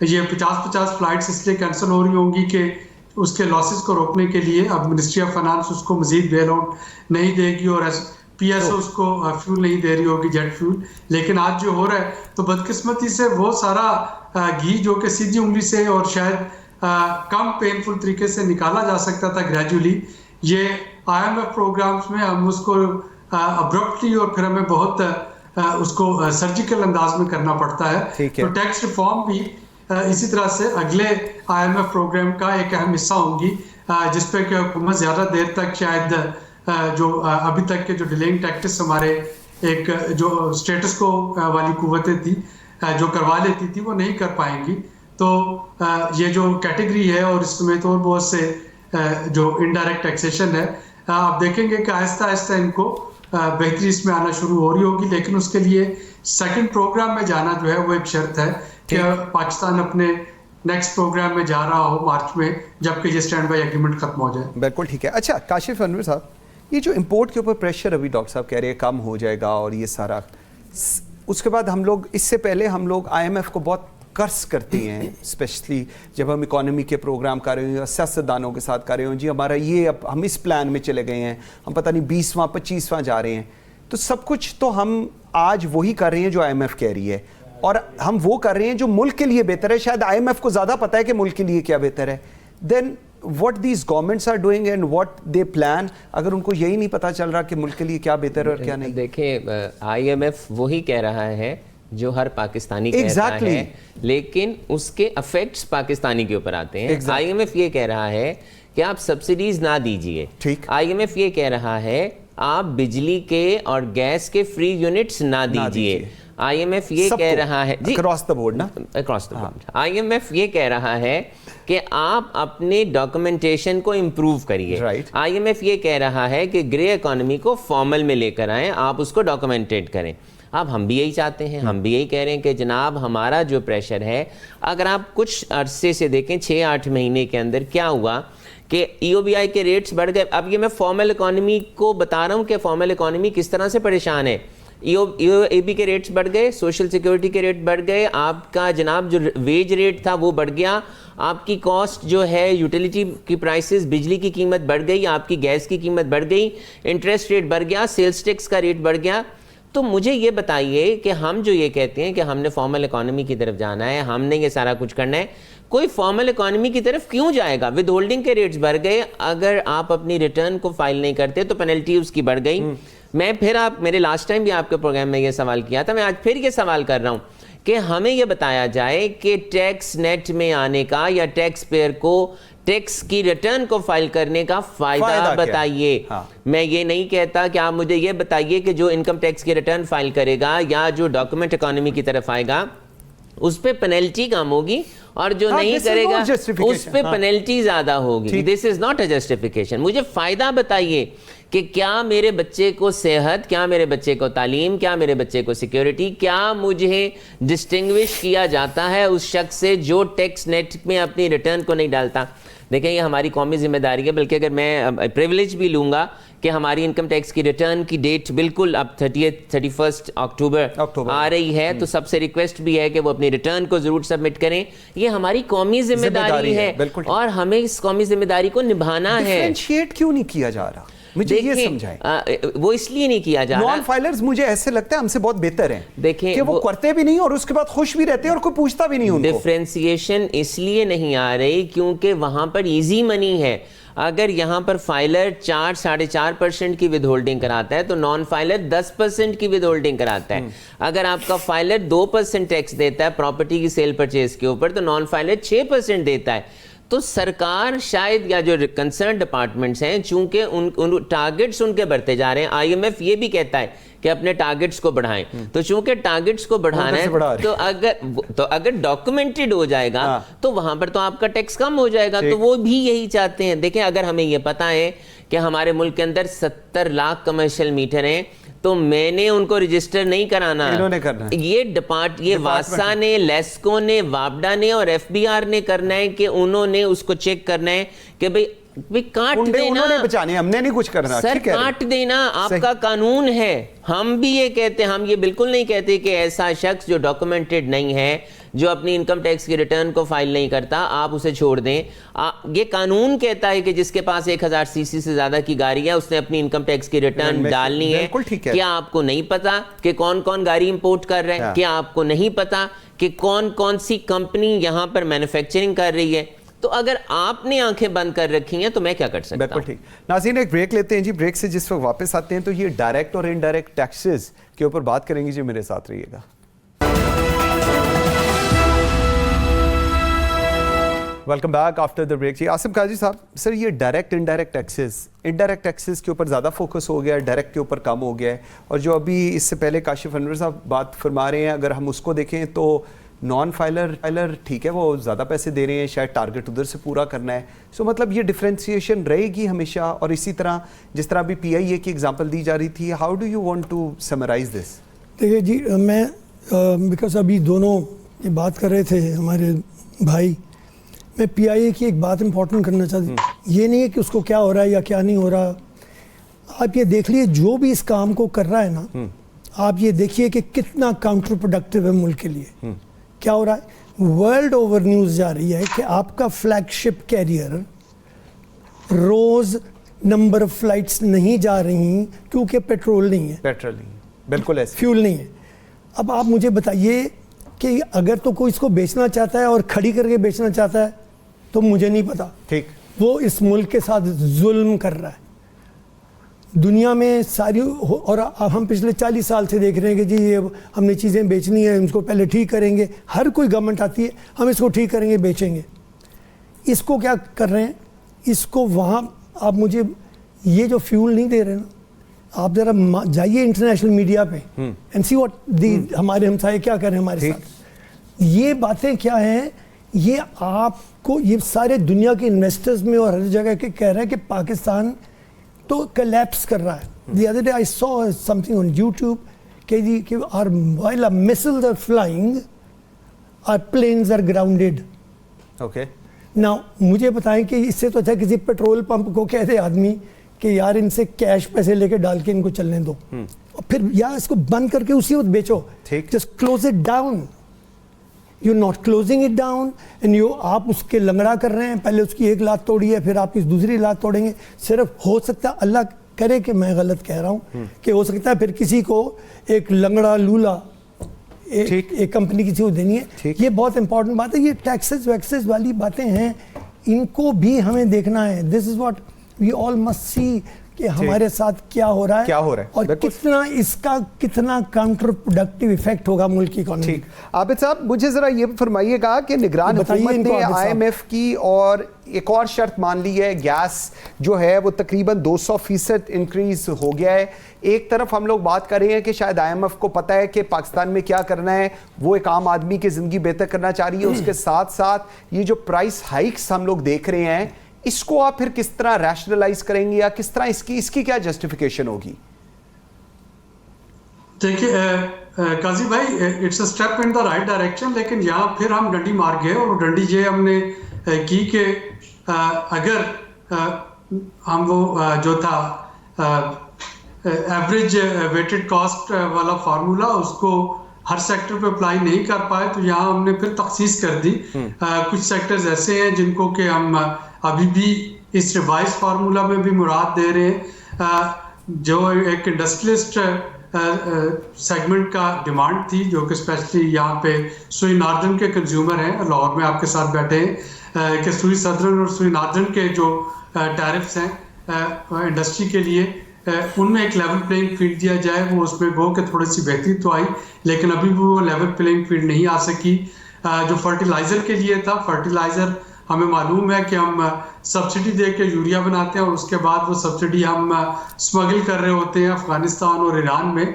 B: یہ 50 فلائٹس اس لیے کینسل ہو رہی ہوں گی کہ اس کے لاسز کو روکنے کے لیے اب منسٹری آف فائنانس اس کو مزید بیل آؤٹ نہیں دے گی, اور PSO اس کو فیول نہیں دے رہی ہوگی, جیٹ فیول. لیکن آج جو ہو رہا ہے تو بدقسمتی سے وہ سارا گھی جو کہ سیدھی انگلی سے اور شاید کم پینفل طریقے سے نکالا جا سکتا تھا گریجولی, یہ IMF پروگرامز میں ہم اس کو ابرپٹلی اور پھر ہمیں بہت اس کو سرجیکل انداز میں کرنا پڑتا ہے. تو ٹیکس ریفارم بھی اسی طرح سے اگلے IMF پروگرام کا ایک اہم حصہ ہوں گی, جس پہ کہ حکومت زیادہ دیر تک شاید جو ابھی تک کے جو ڈیلینگ ٹیکٹس ہمارے ایک جو اسٹیٹس کو والی قوتیں تھی جو کروا لیتی تھی وہ نہیں کر پائیں گی. تو یہ جو کیٹیگری ہے اور اس میں تو بہت سے جو انڈائریکٹ ٹیکسیشن ہے, آپ دیکھیں گے کہ آہستہ آہستہ ان کو بہتری اس میں آنا شروع ہو رہی ہوگی. لیکن اس کے لیے سیکنڈ پروگرام میں جانا جو ہے وہ ایک شرط ہے کہ پاکستان اپنے نیکسٹ پروگرام میں جا رہا ہو مارچ میں, جبکہ یہ اسٹینڈ بائی ایگریمنٹ ختم ہو جائے.
A: بالکل ٹھیک ہے. اچھا کاشف انور صاحب, یہ جو امپورٹ کے اوپر پریشر ابھی ڈاکٹر صاحب کہہ رہے ہیں کم ہو جائے گا اور یہ سارا, اس کے بعد ہم لوگ, اس سے پہلے ہم لوگ IMF کو بہت قرض کرتے ہیں, اسپیشلی جب ہم اکانومی کے پروگرام کر رہے ہیں, سیاستدانوں کے ساتھ کر رہے ہوں, جی ہمارا یہ اب ہم اس پلان میں چلے گئے ہیں, ہم پتہ نہیں 20واں 25واں جا رہے ہیں. تو سب کچھ تو ہم آج وہی کر رہے ہیں جو IMF کہہ رہی ہے, اور ہم وہ کر رہے ہیں جو ملک کے لیے بہتر ہے. شاید IMF کو زیادہ پتہ ہے کہ ملک کے لیے کیا بہتر ہے. دین what these governments are doing and what they plan, اگر ان کو یہی نہیں پتہ چل رہا کہ ملک کے لیے کیا بہتر ہے اور کیا نہیں.
C: دیکھیں IMF وہی کہہ رہا ہے جو ہر پاکستانی کہتا ہے, لیکن اس کے افیکٹس پاکستانی کے اوپر آتے ہیں. IMF یہ کہہ رہا ہے کہ آپ سبسڈیز نہ دیجئے.
A: ٹھیک.
C: IMF یہ کہہ رہا ہے آپ بجلی کے اور گیس کے فری یونٹس نہ دیجئے. IMF یہ کہہ رہا ہے جی
A: اکراس دا بورڈ نا,
C: اکراس دا بورڈ. IMF یہ کہہ رہا ہے کہ آپ اپنے ڈاکومنٹیشن کو امپروو کریے. IMF یہ کہہ رہا ہے کہ گرے اکانومی کو فارمل میں لے کر آئیں, آپ اس کو ڈاکومنٹیٹ کریں. اب ہم بھی یہی چاہتے ہیں, ہم بھی یہی کہہ رہے ہیں کہ جناب ہمارا جو پریشر ہے, اگر آپ کچھ عرصے سے دیکھیں 6-8 مہینے کے اندر کیا ہوا کہ EOBI کے ریٹس بڑھ گئے. اب یہ میں فارمل اکانومی کو بتا رہا ہوں کہ فارمل اکانومی کس طرح سے پریشان ہے. EOAB کے ریٹس بڑھ گئے, سوشل سیکیورٹی کے ریٹ بڑھ گئے, آپ کا جناب جو ویج ریٹ تھا وہ بڑھ گیا, آپ کی کاسٹ جو ہے یوٹیلیٹی کی پرائسز, بجلی کی قیمت بڑھ گئی, آپ کی گیس کی قیمت بڑھ گئی, انٹرسٹ ریٹ بڑھ گیا, سیلز ٹیکس کا ریٹ بڑھ گیا. تو مجھے یہ بتائیے کہ ہم جو یہ کہتے ہیں کہ ہم نے فارمل اکانومی کی طرف جانا ہے, ہم نے یہ سارا کچھ کرنا ہے, کوئی فارمل اکانومی کی طرف کیوں جائے گا؟ ود ہولڈنگ کے ریٹس بڑھ گئے, اگر آپ اپنی ریٹرن کو فائل نہیں کرتے تو پینلٹی اس کی بڑھ گئی. میں پھر میرے لاسٹ ٹائم بھی آپ کے پروگرام میں یہ سوال کیا تھا, میں آج پھر یہ سوال کر رہا ہوں کہ ہمیں یہ بتایا جائے کہ ٹیکس نیٹ میں آنے کا یا ٹیکس پیئر کو ٹیکس کی ریٹرن کو فائل کرنے کا فائدہ بتائیے. میں یہ نہیں کہتا کہ آپ مجھے یہ بتائیے کہ جو انکم ٹیکس کی ریٹرن فائل کرے گا یا جو ڈاکومنٹ اکانومی کی طرف آئے گا اس پہ پینلٹی کم ہوگی, اور جو نہیں کرے گا اس پہ پینلٹی زیادہ ہوگی. دس از ناٹ اے جسٹیفیکیشن. مجھے فائدہ بتائیے کہ کیا میرے بچے کو صحت, کیا میرے بچے کو تعلیم, کیا میرے بچے کو سیکیورٹی, کیا مجھے ڈسٹنگوش کیا جاتا ہے اس شخص سے جو ٹیکس نیٹ میں اپنی ریٹرن کو نہیں ڈالتا. دیکھیں یہ ہماری قومی ذمہ داری ہے, بلکہ اگر میں پریولیج بھی لوں گا کہ ہماری انکم ٹیکس کی ریٹرن کی ڈیٹ بالکل اب 31 اکتوبر آ رہی ہے, تو سب سے ریکویسٹ بھی ہے کہ وہ اپنی ریٹرن کو ضرور سبمٹ کریں. یہ ہماری قومی ذمہ داری ہے اور ہمیں اس قومی ذمہ داری کو نبھانا ہے.
A: ڈیفرینشیٹ کیوں نہیں کیا جا رہا؟ مجھے یہ سمجھائیں.
C: وہ اس لیے نہیں کیا جا رہا.
A: نان فائلرز مجھے ایسے لگتا ہے ہم سے بہت بہتر ہیں,
C: دیکھیں
A: کہ وہ کرتے بھی نہیں اور اس کے بعد خوش بھی رہتے ہیں اور کوئی پوچھتا بھی نہیں ان کو.
C: ڈیفرینسیشن اس لیے نہیں آ رہی کیونکہ وہاں پر ایزی منی ہے. اگر یہاں پر فائلر 4-4.5% کی ود ہولڈنگ کراتا ہے تو نان فائلر 10% کی ود ہولڈنگ کراتا ہے. اگر آپ کا فائلر 2% ٹیکس دیتا ہے پراپرٹی کی سیل پرچیز کے اوپر تو نان فائلر 6% دیتا ہے. تو سرکار شاید یا جو کنسرن ڈپارٹمنٹس ہیں چونکہ ان ٹارگٹس ان کے بڑھتے جا رہے ہیں, IMF یہ بھی کہتا ہے کہ اپنے ٹارگٹس کو بڑھائیں, تو چونکہ ٹارگٹس کو بڑھانا ہے تو اگر ڈاکومنٹڈ ہو جائے گا تو وہاں پر تو آپ کا ٹیکس کم ہو جائے گا. تو وہ بھی یہی چاہتے ہیں. دیکھیں اگر ہمیں یہ پتا ہے کہ ہمارے ملک کے اندر 70 لاکھ کمرشل میٹر ہیں تو میں نے ان کو رجسٹر نہیں کرانا, یہ واسا نے, لیسکو نے, وابڈا نے اور FBR نے کرنا ہے کہ انہوں نے اس کو چیک کرنا ہے کہ بھئی کاٹ دینا,
A: ہم نے نہیں کچھ کرنا,
C: سر کاٹ دینا آپ کا قانون ہے. ہم بھی یہ کہتے ہیں, ہم یہ بالکل نہیں کہتے کہ ایسا شخص جو ڈاکومنٹڈ نہیں ہے, جو اپنی انکم ٹیکس کی ریٹرن کو فائل نہیں کرتا, آپ اسے چھوڑ دیں. یہ قانون کہتا ہے کہ جس کے پاس 1000 cc سے زیادہ کی گاڑی ہے اس نے اپنی انکم ٹیکس کی ریٹرن ڈالنی ہے. کیا آپ کو نہیں پتا کہ کون کون گاڑی امپورٹ کر رہے ہیں؟ کیا آپ کو نہیں پتا کہ کون کون سی کمپنی یہاں پر مینوفیکچرنگ کر رہی ہے؟ تو اگر آپ نے آنکھیں بند کر رکھی ہیں تو میں کیا کر سکتا ہوں؟
A: بالکل ٹھیک. ناظرین ایک بریک لیتے ہیں جی, بریک سے جس وقت واپس آتے ہیں تو یہ ڈائریکٹ اور انڈائریکٹ ٹیکسز کے اوپر بات کریں گے جی. میرے ساتھ رہیے گا. Welcome back after the break. جی آصف قاضی صاحب, سر یہ ڈائریکٹ انڈائریکٹ ٹیکسز کے اوپر زیادہ فوکس ہو گیا ہے, ڈائریکٹ کے اوپر کم ہو گیا ہے, اور جو ابھی اس سے پہلے کاشف انور صاحب بات فرما رہے ہیں اگر ہم اس کو دیکھیں تو نان فائلر ٹھیک ہے وہ زیادہ پیسے دے رہے ہیں, شاید ٹارگٹ ادھر سے پورا کرنا ہے. سو مطلب یہ ڈفرینسیشن رہے گی ہمیشہ, اور اسی طرح جس طرح ابھی PIA کی ایگزامپل دی جا رہی تھی, how do you want to summarise this?
D: دیکھیے جی, میں بیکاز ابھی دونوں یہ بات کر رہے تھے ہمارے بھائی, میں PIA کی ایک بات امپورٹنٹ کرنا چاہتی ہوں. یہ نہیں ہے کہ اس کو کیا ہو رہا ہے یا کیا نہیں ہو رہا, آپ یہ دیکھ لیے جو بھی اس کام کو کر رہا ہے نا, آپ یہ دیکھیے کہ کتنا کاؤنٹر پروڈکٹیو ہے ملک کے لیے. کیا ہو رہا ہے, ورلڈ اوور نیوز جا رہی ہے کہ آپ کا فلیگ شپ کیریئر روز نمبر آف فلائٹس نہیں جا رہی کیونکہ پیٹرول نہیں ہے,
A: بالکل ایسے
D: فیول نہیں ہے. اب آپ مجھے بتائیے کہ اگر تو کوئی اس کو بیچنا چاہتا ہے اور کھڑی کر کے بیچنا چاہتا ہے تو مجھے نہیں پتا,
A: ٹھیک,
D: وہ اس ملک کے ساتھ ظلم کر رہا ہے. دنیا میں ساری, اور ہم پچھلے 40 سال سے دیکھ رہے ہیں کہ جی یہ ہم نے چیزیں بیچنی ہیں, ان کو پہلے ٹھیک کریں گے. ہر کوئی گورنمنٹ آتی ہے, ہم اس کو ٹھیک کریں گے, بیچیں گے. اس کو کیا کر رہے ہیں, اس کو وہاں آپ مجھے یہ جو فیول نہیں دے رہے نا, آپ ذرا جائیے انٹرنیشنل میڈیا پہ اینڈ سی واٹ ہمارے ہمسائے کیا کر رہے ہیں ہمارے ساتھ. یہ باتیں کیا ہیں, یہ آپ کو یہ سارے دنیا کے انویسٹرز میں اور ہر جگہ کے کہہ رہے ہیں کہ پاکستان تو کلیپس کر رہا ہے. The other day I saw something on YouTube کہ while our missiles are flying, our planes are grounded.
A: Okay.
D: Now مجھے بتائیں کہ اس سے تو اچھا کسی پیٹرول پمپ کو کہہ دے آدمی کہ یار ان سے کیش پیسے لے کے ڈال کے ان کو چلنے دو, اور پھر یا اس کو بند کر کے اسی وقت بیچو. Just close it down. You're not closing it down and آپ اس کے لنگڑا کر رہے ہیں. پہلے اس کی ایک لات توڑی ہے, پھر آپ اس دوسری لات توڑیں گے. صرف ہو سکتا ہے, اللہ کرے کہ میں غلط کہہ رہا ہوں, کہ ہو سکتا ہے پھر کسی کو ایک لنگڑا لولا ایک کمپنی کسی کو دینی ہے. یہ بہت امپورٹنٹ بات ہے. یہ ٹیکسز ویکسز والی باتیں ہیں, ان کو بھی ہمیں دیکھنا ہے. دس is what we all must see کہ ہمارے ساتھ کیا ہو رہا ہے اور کتنا اس کا کتنا کاؤنٹر پروڈکٹیو ایفیکٹ ہوگا ملک کی اکانومی.
A: ٹھیک, عابد صاحب مجھے ذرا یہ فرمائیے گا کہ نگران حکومت نے آئی ایم ایف کی اور ایک اور شرط مان لی ہے, گیس جو ہے وہ تقریباً 200% انکریز ہو گیا ہے. ایک طرف ہم لوگ بات کر رہے ہیں کہ شاید آئی ایم ایف کو پتہ ہے کہ پاکستان میں کیا کرنا ہے, وہ ایک عام آدمی کی زندگی بہتر کرنا چاہ رہی ہے. اس کے ساتھ ساتھ یہ جو پرائس ہائیکس ہم لوگ دیکھ رہے ہیں, اس کو آپ پھر کس طرح ریشنلائز کریں گے, یا کس طرح اس کی کیا جسٹیفیکیشن ہوگی؟
B: دیکھیے قاضی بھائی, it's a step in the right direction, لیکن یہاں پھر ہم ڈنڈی مار گئے. اور ڈنڈی یہ ہم نے کی کہ اگر ہم وہ جو تھا ایوریج ویٹڈ کاسٹ والا فارمولا اس کو ہر سیکٹر پہ اپلائی نہیں کر پائے, تو یہاں ہم نے پھر تخصیص کر دی. کچھ سیکٹرز ایسے ہیں جن کو کہ ہم ابھی بھی اس ریوائز فارمولا میں بھی مراد دے رہے ہیں. جو ایک انڈسٹریلسٹ سیگمنٹ کا ڈیمانڈ تھی, جو کہ اسپیشلی یہاں پہ سوئی ناردرن کے کنزیومر ہیں, لاہور میں آپ کے ساتھ بیٹھے ہیں, کہ سوئی سدرن اور سوئی ناردرن کے جو ٹیرفس ہیں انڈسٹری کے لیے, ان میں ایک لیول پلینگ فیلڈ دیا جائے. وہ اس میں گو کہ تھوڑی سی بہتری تو آئی, لیکن ابھی بھی وہ لیول پلینگ فیلڈ نہیں آ سکی. جو فرٹیلائزر کے لیے تھا, فرٹیلائزر ہمیں معلوم ہے کہ ہم سبسڈی دے کے یوریا بناتے ہیں, اور اس کے بعد وہ سبسڈی ہم اسمگل کر رہے ہوتے ہیں افغانستان اور ایران میں.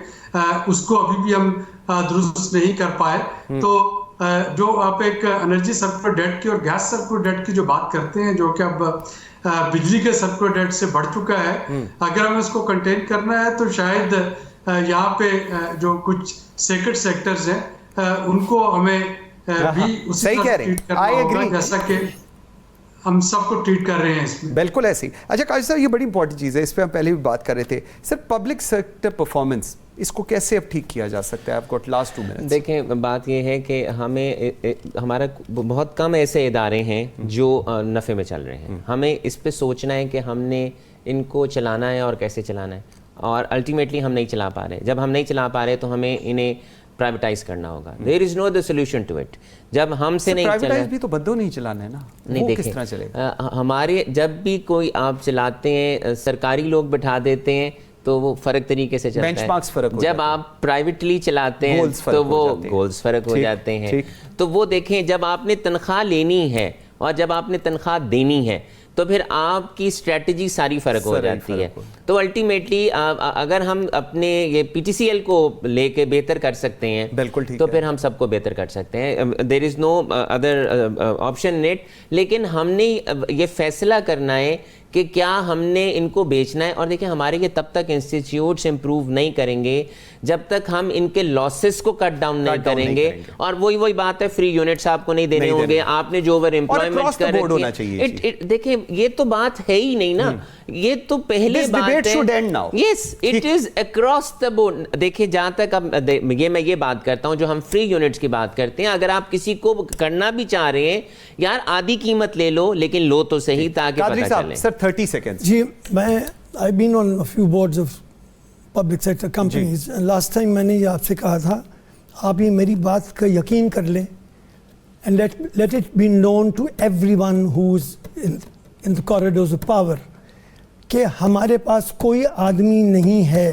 B: اس کو ابھی بھی ہم درست نہیں کر پائے. تو جو آپ ایک انرجی سرکولر ڈیٹ کی اور گیس سرکولر ڈیٹ کی جو بات کرتے ہیں, جو کہ اب بجلی کے سرکولر ڈیٹ سے بڑھ چکا ہے, اگر ہمیں اس کو کنٹین کرنا ہے تو شاید یہاں پہ جو کچھ سیکرڈ سیکٹرز ہیں ان کو ہمیں بھی اسی طرح ٹریٹ کرنا ہوگا جیسا کہ ہم سب کو ٹریٹ کر رہے ہیں اس میں.
A: بالکل ایسے ہی. اچھا قاضی صاحب, یہ بڑی امپورٹنٹ چیز ہے, اس پہ ہم پہلے بھی بات کر رہے تھے. سر پبلک سیکٹر پرفارمنس, اس کو کیسے اب ٹھیک کیا جا سکتا ہے؟ آپ کو لاسٹ 2 منٹس.
C: دیکھیں بات یہ ہے کہ ہمارا بہت کم ایسے ادارے ہیں جو نفع میں چل رہے ہیں. ہمیں اس پہ سوچنا ہے کہ ہم نے ان کو چلانا ہے اور کیسے چلانا ہے, اور الٹیمیٹلی ہم نہیں چلا پا رہے. جب ہم نہیں چلا پا رہے تو ہمیں انہیں پرائیویٹائز کرنا ہوگا. دیر از نو دا سولوشن ٹو اٹ. جب ہم سے نہیں
A: پرائیویٹائز بھی تو بندوں نہیں چلانا ہے نا,
C: نہیں
A: کس طرح چلے گا؟
C: ہمارے جب بھی کوئی آپ چلاتے ہیں, سرکاری لوگ بٹھا دیتے ہیں تو وہ فرق طریقے سے چلتا ہے. جب آپ پرائیویٹلی چلاتے ہیں تو وہ گولز فرق ہو جاتے ہیں. تو وہ دیکھیں, جب آپ نے تنخواہ لینی ہے اور جب آپ نے تنخواہ دینی ہے تو پھر آپ کی اسٹریٹجی ساری فرق ہو جاتی ہے. تو الٹیمیٹلی اگر ہم اپنے یہ پی ٹی سی ایل کو لے کے بہتر کر سکتے ہیں تو پھر ہم سب کو بہتر کر سکتے ہیں. دیر از نو ادر آپشن نیٹ. لیکن ہم نے یہ فیصلہ کرنا ہے کہ کیا ہم نے ان کو بیچنا ہے. اور دیکھیں ہمارے یہ تب تک انسٹیٹیوٹس امپروو نہیں کریں گے جب تک ہم ان کے لاسز کو کٹ ڈاؤن نہیں کریں گے. اور وہی بات ہے, فری یونٹس آپ کو نہیں دینے ہوں گے, آپ نے جو اوور امپلائمنٹ کر رکھی ہے. دیکھیں یہ تو بات ہے ہی نہیں نا, یہ تو پہلے بات ہے. Yes it is across the board. دیکھیں جہاں تک اب میں یہ بات کرتا ہوں, جو ہم فری یونٹس کی بات کرتے ہیں, اگر آپ کسی کو کرنا بھی چاہ رہے ہیں, یار آدھی قیمت لے لو لیکن لو تو صحیح تاکہ پتہ چلے.
A: سر 30 seconds.
D: جی میں I've been on a few boards of public sector companies. Last time میں نے یہ آپ سے کہا تھا, آپ یہ میری بات کا یقین کر لیں and let it be known to everyone who's in the corridors of power کہ ہمارے پاس کوئی آدمی نہیں ہے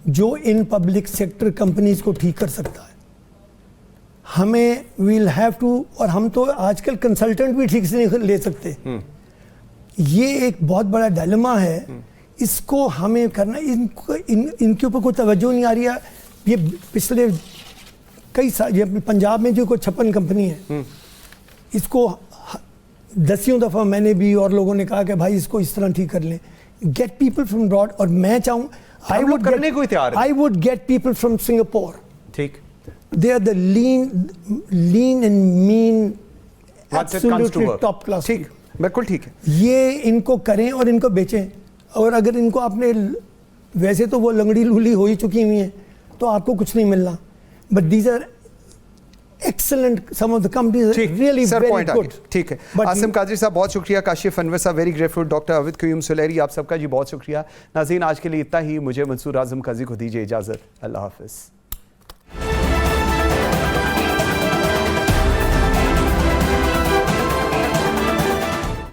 D: جو ان پبلک سیکٹر کمپنیز کو ٹھیک کر سکتا ہے. ہمیں we'll have to, اور ہم تو آج کل کنسلٹنٹ بھی ٹھیک سے نہیں لے سکتے. یہ ایک بہت بڑا ڈائلما ہے, اس کو ہمیں کرنا, ان کے اوپر کوئی توجہ نہیں آ رہی ہے. یہ پچھلے کئی سال یہ پنجاب میں جو کوئی 56 کمپنی ہے, اس کو 10 دفعہ میں نے بھی اور لوگوں نے کہا کہ بھائی اس کو اس طرح ٹھیک کر لیں, گیٹ پیپل فرام ابراڈ. اور میں چاہوں I would get people from Singapore.
A: ٹھیک,
D: they are the lean and mean, absolutely top class.
A: ٹھیک, بالکل ٹھیک ہے.
D: یہ ان کو کریں اور ان کو بیچیں, اور اگر ان کو آپ نے, ویسے تو وہ لنگڑی لولی ہو ہی چکی ہوئی ہیں تو آپ کو کچھ نہیں ملنا, but these are excellent, some of the companies are really very good.
A: ٹھیک ہے. عاصم قادری صاحب بہت شکریہ, کاشف انور صاحب very grateful, doctor Abid Qayyum Suleri آپ سب کا جی بہت شکریہ. ناظرین آج کے لیے اتنا ہی, مجھے منصور اعظم قاضی کو دیجیے اجازت, اللہ حافظ.